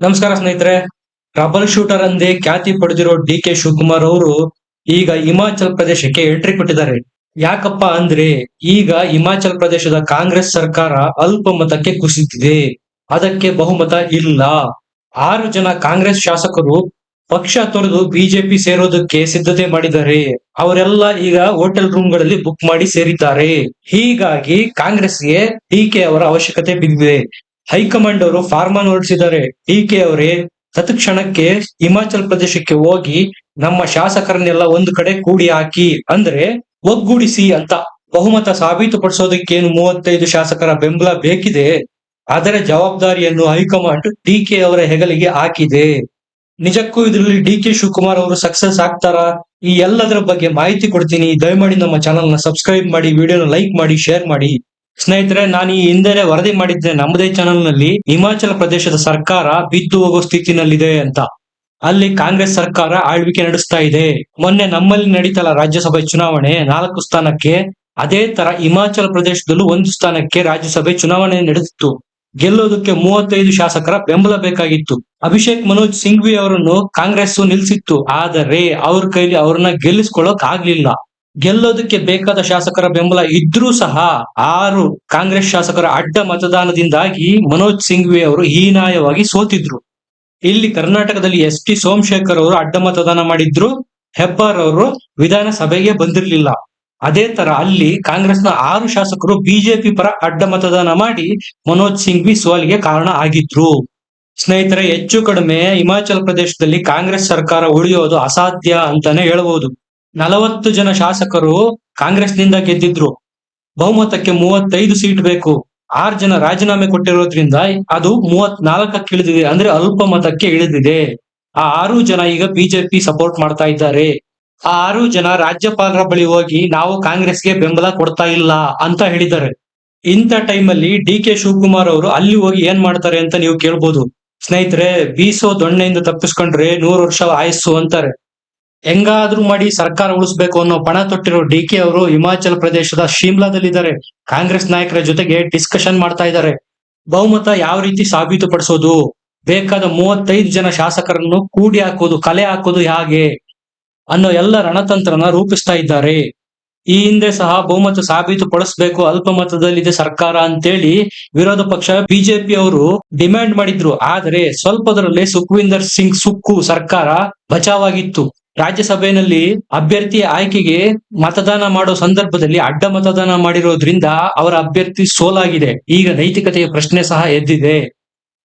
ನಮಸ್ಕಾರ ಸ್ನೇಹಿತರೆ. Trouble shooter ಅಂದೇ ಖ್ಯಾತಿ ಪಡೆದಿರೋ ಡಿ.ಕೆ. ಶಿವಕುಮಾರ್ ಅವರು ಈಗ ಹಿಮಾಚಲ ಪ್ರದೇಶಕ್ಕೆ ಎಂಟ್ರಿ ಕೊಟ್ಟಿದ್ದಾರೆ. ಯಾಕಪ್ಪ ಅಂದ್ರೆ ಈಗ ಹಿಮಾಚಲ ಪ್ರದೇಶದ ಕಾಂಗ್ರೆಸ್ ಸರ್ಕಾರ ಅಲ್ಪಮತಕ್ಕೆ ಕುಸಿದಿದೆ. ಅದಕ್ಕೆ ಬಹುಮತ ಇಲ್ಲ. 6 ಜನ ಕಾಂಗ್ರೆಸ್ ಶಾಸಕರು ಪಕ್ಷ ತೊರೆದು ಬಿಜೆಪಿ ಸೇರೋದಕ್ಕೆ ಸಿದ್ಧತೆ ಮಾಡಿದ್ದಾರೆ. ಅವರೆಲ್ಲ ಈಗ ಹೋಟೆಲ್ ರೂಮ್ಗಳಲ್ಲಿ ಬುಕ್ ಮಾಡಿ ಸೇರಿದ್ದಾರೆ. ಹೀಗಾಗಿ ಕಾಂಗ್ರೆಸ್ಗೆ ಡಿ.ಕೆ. ಅವರ ಅವಶ್ಯಕತೆ ಬಿದ್ದಿದೆ. ಹೈಕಮಾಂಡ್ ಅವರು ಫಾರ್ಮಾ ಹೊರಡಿಸಿದ್ದಾರೆ. ಡಿ.ಕೆ. ಅವರೇ ತತ್ಕ್ಷಣಕ್ಕೆ ಹಿಮಾಚಲ ಪ್ರದೇಶಕ್ಕೆ ಹೋಗಿ ನಮ್ಮ ಶಾಸಕರನ್ನೆಲ್ಲ ಒಂದು ಕಡೆ ಕೂಡಿ ಹಾಕಿ, ಅಂದ್ರೆ ಒಗ್ಗೂಡಿಸಿ ಅಂತ. ಬಹುಮತ ಸಾಬೀತುಪಡಿಸೋದಕ್ಕೇನು 35 ಶಾಸಕರ ಬೆಂಬಲ ಬೇಕಿದೆ. ಅದರ ಜವಾಬ್ದಾರಿಯನ್ನು ಹೈಕಮಾಂಡ್ ಡಿ.ಕೆ. ಅವರ ಹೆಗಲಿಗೆ ಹಾಕಿದೆ. ನಿಜಕ್ಕೂ ಇದರಲ್ಲಿ ಡಿ.ಕೆ. ಶಿವಕುಮಾರ್ ಅವರು ಸಕ್ಸಸ್ ಆಗ್ತಾರಾ? ಈ ಎಲ್ಲದರ ಬಗ್ಗೆ ಮಾಹಿತಿ ಕೊಡ್ತೀನಿ. ದಯಮಾಡಿ ನಮ್ಮ ಚಾನಲ್ ನ ಸಬ್ಸ್ಕ್ರೈಬ್ ಮಾಡಿ, ವಿಡಿಯೋನ ಲೈಕ್ ಮಾಡಿ, ಶೇರ್ ಮಾಡಿ. ಸ್ನೇಹಿತರೆ, ನಾನು ಈ ಹಿಂದೆನೆ ವರದಿ ಮಾಡಿದ್ದೆ ನಮ್ಮದೇ ಚಾನಲ್ ನಲ್ಲಿ, ಹಿಮಾಚಲ ಪ್ರದೇಶದ ಸರ್ಕಾರ ಬಿದ್ದು ಹೋಗೋ ಸ್ಥಿತಿನಲ್ಲಿದೆ ಅಂತ. ಅಲ್ಲಿ ಕಾಂಗ್ರೆಸ್ ಸರ್ಕಾರ ಆಳ್ವಿಕೆ ನಡೆಸ್ತಾ ಇದೆ. ಮೊನ್ನೆ ನಮ್ಮಲ್ಲಿ ನಡೀತಲ್ಲ ರಾಜ್ಯಸಭೆ ಚುನಾವಣೆ 4 ಸ್ಥಾನಕ್ಕೆ, ಅದೇ ತರ ಹಿಮಾಚಲ ಪ್ರದೇಶದಲ್ಲೂ 1 ಸ್ಥಾನಕ್ಕೆ ರಾಜ್ಯಸಭೆ ಚುನಾವಣೆ ನಡೆದಿತ್ತು. ಗೆಲ್ಲೋದಕ್ಕೆ 35 ಶಾಸಕರ ಬೆಂಬಲ ಬೇಕಾಗಿತ್ತು. ಅಭಿಷೇಕ್ ಮನೋಜ್ ಸಿಂಘ್ವಿ ಅವರನ್ನು ಕಾಂಗ್ರೆಸ್ ನಿಲ್ಸಿತ್ತು. ಆದರೆ ಅವ್ರ ಕೈಲಿ ಅವ್ರನ್ನ ಗೆಲ್ಲಿಸ್ಕೊಳ್ಳೋಕ್ ಆಗ್ಲಿಲ್ಲ. ಗೆಲ್ಲೋದಕ್ಕೆ ಬೇಕಾದ ಶಾಸಕರ ಬೆಂಬಲ ಇದ್ರೂ ಸಹ 6 ಕಾಂಗ್ರೆಸ್ ಶಾಸಕರ ಅಡ್ಡ ಮತದಾನದಿಂದಾಗಿ ಮನೋಜ್ ಸಿಂಘ್ವಿ ಅವರು ಹೀನಾಯವಾಗಿ ಸೋತಿದ್ರು. ಇಲ್ಲಿ ಕರ್ನಾಟಕದಲ್ಲಿ ಎಸ್.ಟಿ. ಸೋಮಶೇಖರ್ ಅವರು ಅಡ್ಡ ಮತದಾನ ಮಾಡಿದ್ರು. ಹೆಬ್ಬಾರ್ ಅವರು ವಿಧಾನಸಭೆಗೆ ಬಂದಿರಲಿಲ್ಲ. ಅದೇ ತರ ಅಲ್ಲಿ ಕಾಂಗ್ರೆಸ್ನ 6 ಶಾಸಕರು ಬಿಜೆಪಿ ಪರ ಅಡ್ಡ ಮತದಾನ ಮಾಡಿ ಮನೋಜ್ ಸಿಂಘ್ವಿ ಸೋಲಿಗೆ ಕಾರಣ ಆಗಿದ್ರು. ಸ್ನೇಹಿತರೆ, ಹೆಚ್ಚು ಕಡಿಮೆ ಹಿಮಾಚಲ ಪ್ರದೇಶದಲ್ಲಿ ಕಾಂಗ್ರೆಸ್ ಸರ್ಕಾರ ಉಳಿಯೋದು ಅಸಾಧ್ಯ ಅಂತಾನೆ ಹೇಳ್ಬಹುದು. 40 ಜನ ಶಾಸಕರು ಕಾಂಗ್ರೆಸ್ನಿಂದ ಗೆದ್ದಿದ್ರು. ಬಹುಮತಕ್ಕೆ 35 ಸೀಟ್ ಬೇಕು. 6 ಜನ ರಾಜೀನಾಮೆ ಕೊಟ್ಟಿರೋದ್ರಿಂದ ಅದು 34ಕ್ಕೆ ಇಳಿದಿದೆ, ಅಂದ್ರೆ ಅಲ್ಪ ಮತಕ್ಕೆ ಇಳಿದಿದೆ. ಆ 6 ಜನ ಈಗ ಬಿಜೆಪಿ ಸಪೋರ್ಟ್ ಮಾಡ್ತಾ ಇದ್ದಾರೆ. ಆ 6 ಜನ ರಾಜ್ಯಪಾಲರ ಬಳಿ ಹೋಗಿ ನಾವು ಕಾಂಗ್ರೆಸ್ಗೆ ಬೆಂಬಲ ಕೊಡ್ತಾ ಇಲ್ಲ ಅಂತ ಹೇಳಿದ್ದಾರೆ. ಇಂಥ ಟೈಮಲ್ಲಿ ಡಿ.ಕೆ. ಶಿವಕುಮಾರ್ ಅವರು ಅಲ್ಲಿ ಹೋಗಿ ಏನ್ ಮಾಡ್ತಾರೆ ಅಂತ ನೀವು ಕೇಳ್ಬೋದು. ಸ್ನೇಹಿತರೆ, ಬೀಸೋ ದೊಣ್ಣೆಯಿಂದ ತಪ್ಪಿಸ್ಕೊಂಡ್ರೆ 100 ವರ್ಷ ಆಯಸ್ಸು ಅಂತಾರೆ. ಹೆಂಗಾದ್ರೂ ಮಾಡಿ ಸರ್ಕಾರ ಉಳಿಸ್ಬೇಕು ಅನ್ನೋ ಪಣ ತೊಟ್ಟಿರೋ ಡಿ.ಕೆ. ಅವರು ಹಿಮಾಚಲ ಪ್ರದೇಶದ ಶಿಮ್ಲಾದಲ್ಲಿದ್ದಾರೆ. ಕಾಂಗ್ರೆಸ್ ನಾಯಕರ ಜೊತೆಗೆ ಡಿಸ್ಕಷನ್ ಮಾಡ್ತಾ ಇದ್ದಾರೆ. ಬಹುಮತ ಯಾವ ರೀತಿ ಸಾಬೀತುಪಡಿಸೋದು, ಬೇಕಾದ 35 ಜನ ಶಾಸಕರನ್ನು ಕೂಡಿ ಹಾಕೋದು, ಕಲೆ ಹಾಕೋದು ಹೇಗೆ ಅನ್ನೋ ಎಲ್ಲ ರಣತಂತ್ರನ ರೂಪಿಸ್ತಾ ಇದ್ದಾರೆ. ಈ ಹಿಂದೆ ಸಹ ಬಹುಮತ ಸಾಬೀತುಪಡಿಸಬೇಕು, ಅಲ್ಪಮತದಲ್ಲಿದೆ ಸರ್ಕಾರ ಅಂತೇಳಿ ವಿರೋಧ ಪಕ್ಷ ಬಿಜೆಪಿ ಅವರು ಡಿಮ್ಯಾಂಡ್ ಮಾಡಿದ್ರು. ಆದರೆ ಸ್ವಲ್ಪದರಲ್ಲೇ ಸುಖ್ವಿಂದರ್ ಸಿಂಗ್ ಸುಕ್ಕು ಸರ್ಕಾರ ಬಚಾವಾಗಿತ್ತು. ರಾಜ್ಯಸಭೆಯಲ್ಲಿ ಅಭ್ಯರ್ಥಿ ಆಯ್ಕೆಗೆ ಮತದಾನ ಮಾಡೋ ಸಂದರ್ಭದಲ್ಲಿ ಅಡ್ಡ ಮತದಾನ ಮಾಡಿರೋದ್ರಿಂದ ಅವರ ಅಭ್ಯರ್ಥಿ ಸೋಲಾಗಿದೆ. ಈಗ ನೈತಿಕತೆಯ ಪ್ರಶ್ನೆ ಸಹ ಎದ್ದಿದೆ.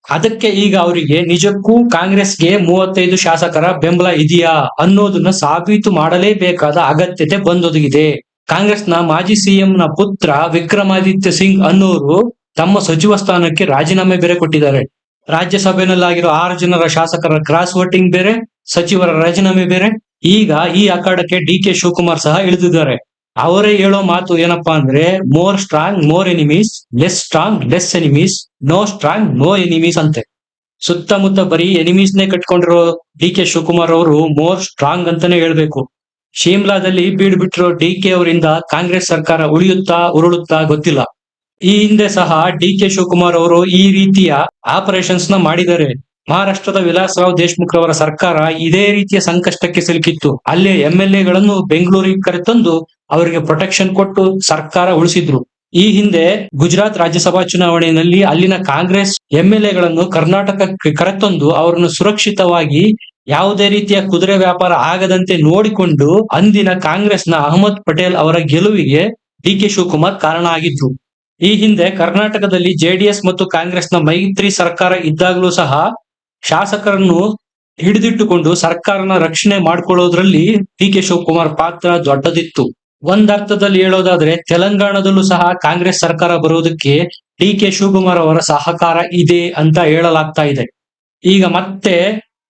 ಅದಕ್ಕೆ ಈಗ ಅವರಿಗೆ ನಿಜಕ್ಕೂ ಕಾಂಗ್ರೆಸ್ಗೆ 35 ಶಾಸಕರ ಬೆಂಬಲ ಇದೆಯಾ ಅನ್ನೋದನ್ನ ಸಾಬೀತು ಮಾಡಲೇಬೇಕಾದ ಅಗತ್ಯತೆ ಬಂದೊದಗಿದೆ. ಕಾಂಗ್ರೆಸ್ನ ಮಾಜಿ ಸಿಎಂ ನ ಪುತ್ರ ವಿಕ್ರಮಾದಿತ್ಯ ಸಿಂಗ್ ಅನ್ನೋರು ತಮ್ಮ ಸಚಿವ ಸ್ಥಾನಕ್ಕೆ ರಾಜೀನಾಮೆ ಬೇರೆ ಕೊಟ್ಟಿದ್ದಾರೆ. ರಾಜ್ಯಸಭೆಯಲ್ಲಾಗಿರೋ 6 ಜನರ ಶಾಸಕರ ಕ್ರಾಸ್ ವೋಟಿಂಗ್ ಬೇರೆ, ಸಚಿವರ ರಾಜೀನಾಮೆ ಬೇರೆ. ಈಗ ಈ ಅಖಾಡಕ್ಕೆ ಡಿ.ಕೆ. ಶಿವಕುಮಾರ್ ಸಹ ಇಳಿದಿದ್ದಾರೆ. ಅವರೇ ಹೇಳೋ ಮಾತು ಏನಪ್ಪಾ ಅಂದ್ರೆ, more strong more enemies, less strong less enemies, no strong no enemies ಅಂತೆ. ಸುತ್ತಮುತ್ತ ಬರೀ ಎನಿಮೀಸ್ನೇ ಕಟ್ಕೊಂಡಿರೋ ಡಿ.ಕೆ. ಶಿವಕುಮಾರ್ ಅವರು ಮೋರ್ ಸ್ಟ್ರಾಂಗ್ ಅಂತಾನೆ ಹೇಳ್ಬೇಕು. ಶಿಮ್ಲಾದಲ್ಲಿ ಬೀಡ್ಬಿಟ್ಟಿರೋ ಡಿ.ಕೆ. ಅವರಿಂದ ಕಾಂಗ್ರೆಸ್ ಸರ್ಕಾರ ಉಳಿಯುತ್ತಾ ಉರುಳುತ್ತಾ ಗೊತ್ತಿಲ್ಲ. ಈ ಹಿಂದೆ ಸಹ ಡಿ.ಕೆ. ಶಿವಕುಮಾರ್ ಅವರು ಈ ರೀತಿಯ ಆಪರೇಷನ್ಸ್ ನ ಮಾಡಿದ್ದಾರೆ. ಮಹಾರಾಷ್ಟ್ರದ ವಿಲಾಸರಾವ್ ದೇಶಮುಖ್ ರವರ ಸರ್ಕಾರ ಇದೇ ರೀತಿಯ ಸಂಕಷ್ಟಕ್ಕೆ ಸಿಲುಕಿತ್ತು. ಅಲ್ಲೇ ಎಂ.ಎಲ್.ಎ.ಗಳನ್ನು ಬೆಂಗಳೂರಿಗೆ ಕರೆತಂದು ಅವರಿಗೆ ಪ್ರೊಟೆಕ್ಷನ್ ಕೊಟ್ಟು ಸರ್ಕಾರ ಉಳಿಸಿದ್ರು. ಈ ಹಿಂದೆ ಗುಜರಾತ್ ರಾಜ್ಯಸಭಾ ಚುನಾವಣೆಯಲ್ಲಿ ಅಲ್ಲಿನ ಕಾಂಗ್ರೆಸ್ ಎಂ.ಎಲ್.ಎ.ಗಳನ್ನು ಕರ್ನಾಟಕಕ್ಕೆ ಕರೆತಂದು ಅವರನ್ನು ಸುರಕ್ಷಿತವಾಗಿ ಯಾವುದೇ ರೀತಿಯ ಕುದುರೆ ವ್ಯಾಪಾರ ಆಗದಂತೆ ನೋಡಿಕೊಂಡು ಅಂದಿನ ಕಾಂಗ್ರೆಸ್ನ ಅಹಮದ್ ಪಟೇಲ್ ಅವರ ಗೆಲುವಿಗೆ ಡಿ.ಕೆ. ಶಿವಕುಮಾರ್ ಕಾರಣ ಆಗಿದ್ರು. ಈ ಹಿಂದೆ ಕರ್ನಾಟಕದಲ್ಲಿ ಜೆಡಿಎಸ್ ಮತ್ತು ಕಾಂಗ್ರೆಸ್ನ ಮೈತ್ರಿ ಸರ್ಕಾರ ಇದ್ದಾಗಲೂ ಸಹ ಶಾಸಕರನ್ನು ಹಿಡಿದಿಟ್ಟುಕೊಂಡು ಸರ್ಕಾರನ ರಕ್ಷಣೆ ಮಾಡ್ಕೊಳ್ಳೋದ್ರಲ್ಲಿ ಡಿ.ಕೆ. ಶಿವಕುಮಾರ್ ಪಾತ್ರ ದೊಡ್ಡದಿತ್ತು. ಒಂದರ್ಥದಲ್ಲಿ ಹೇಳೋದಾದ್ರೆ ತೆಲಂಗಾಣದಲ್ಲೂ ಸಹ ಕಾಂಗ್ರೆಸ್ ಸರ್ಕಾರ ಬರೋದಕ್ಕೆ ಡಿ.ಕೆ. ಶಿವಕುಮಾರ್ ಅವರ ಸಹಕಾರ ಇದೆ ಅಂತ ಹೇಳಲಾಗ್ತಾ ಇದೆ. ಈಗ ಮತ್ತೆ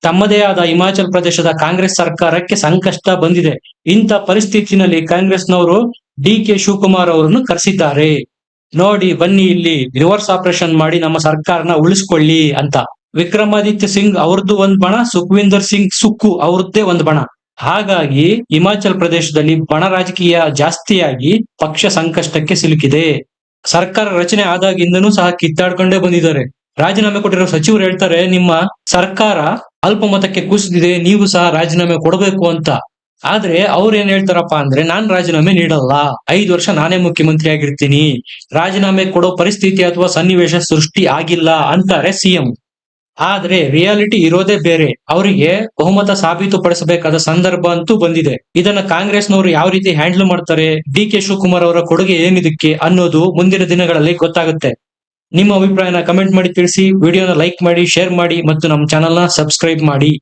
ತಮ್ಮದೇ ಆದ ಹಿಮಾಚಲ ಪ್ರದೇಶದ ಕಾಂಗ್ರೆಸ್ ಸರ್ಕಾರಕ್ಕೆ ಸಂಕಷ್ಟ ಬಂದಿದೆ. ಇಂಥ ಪರಿಸ್ಥಿತಿನಲ್ಲಿ ಕಾಂಗ್ರೆಸ್ನವರು ಡಿ.ಕೆ. ಶಿವಕುಮಾರ್ ಅವರನ್ನು ಕರೆಸಿದ್ದಾರೆ. ನೋಡಿ, ಬನ್ನಿ ಇಲ್ಲಿ ರಿವರ್ಸ್ ಆಪರೇಷನ್ ಮಾಡಿ ನಮ್ಮ ಸರ್ಕಾರನ ಉಳಿಸ್ಕೊಳ್ಳಿ ಅಂತ. ವಿಕ್ರಮಾದಿತ್ಯ ಸಿಂಗ್ ಅವ್ರದ್ದು ಒಂದ್ ಬಣ, ಸುಖ್ವಿಂದರ್ ಸಿಂಗ್ ಸುಕ್ಕು ಅವ್ರದ್ದೇ ಒಂದ್ ಬಣ. ಹಾಗಾಗಿ ಹಿಮಾಚಲ ಪ್ರದೇಶದಲ್ಲಿ ಬಣ ರಾಜಕೀಯ ಜಾಸ್ತಿಯಾಗಿ ಪಕ್ಷ ಸಂಕಷ್ಟಕ್ಕೆ ಸಿಲುಕಿದೆ. ಸರ್ಕಾರ ರಚನೆ ಆದಾಗಿಂದನೂ ಸಹ ಕಿತ್ತಾಡ್ಕೊಂಡೇ ಬಂದಿದ್ದಾರೆ. ರಾಜೀನಾಮೆ ಕೊಟ್ಟಿರೋ ಸಚಿವರು ಹೇಳ್ತಾರೆ ನಿಮ್ಮ ಸರ್ಕಾರ ಅಲ್ಪಮತಕ್ಕೆ ಕುಸಿದಿದೆ, ನೀವು ಸಹ ರಾಜೀನಾಮೆ ಕೊಡಬೇಕು ಅಂತ. ಆದ್ರೆ ಅವ್ರು ಏನ್ ಹೇಳ್ತಾರಪ್ಪ ಅಂದ್ರೆ, ನಾನ್ ರಾಜೀನಾಮೆ ನೀಡಲ್ಲ, 5 ವರ್ಷ ನಾನೇ ಮುಖ್ಯಮಂತ್ರಿ ಆಗಿರ್ತೀನಿ, ರಾಜೀನಾಮೆ ಕೊಡೋ ಪರಿಸ್ಥಿತಿ ಅಥವಾ ಸನ್ನಿವೇಶ ಸೃಷ್ಟಿ ಆಗಿಲ್ಲ ಅಂತಾರೆ ಸಿಎಂ. ಆದ್ರೆ ರಿಯಾಲಿಟಿ ಇರೋದೇ ಬೇರೆ. ಅವರಿಗೆ ಬಹುಮತ ಸಾಬೀತುಪಡಿಸಬೇಕಾದ ಸಂದರ್ಭ ಅಂತೂ ಬಂದಿದೆ. ಇದನ್ನ ಕಾಂಗ್ರೆಸ್ನವರು ಯಾವ ರೀತಿ ಹ್ಯಾಂಡಲ್ ಮಾಡ್ತಾರೆ, ಡಿ ಕೆ ಶಿವಕುಮಾರ್ ಅವರ ಕೊಡುಗೆ ಏನಿದಕ್ಕೆ ಅನ್ನೋದು ಮುಂದಿನ ದಿನಗಳಲ್ಲಿ ಗೊತ್ತಾಗುತ್ತೆ. ನಿಮ್ಮ ಅಭಿಪ್ರಾಯನ ಕಮೆಂಟ್ ಮಾಡಿ ತಿಳಿಸಿ. ವಿಡಿಯೋನ ಲೈಕ್ ಮಾಡಿ, ಶೇರ್ ಮಾಡಿ ಮತ್ತು ನಮ್ಮ ಚಾನೆಲ್ನ ಸಬ್ಸ್ಕ್ರೈಬ್ ಮಾಡಿ.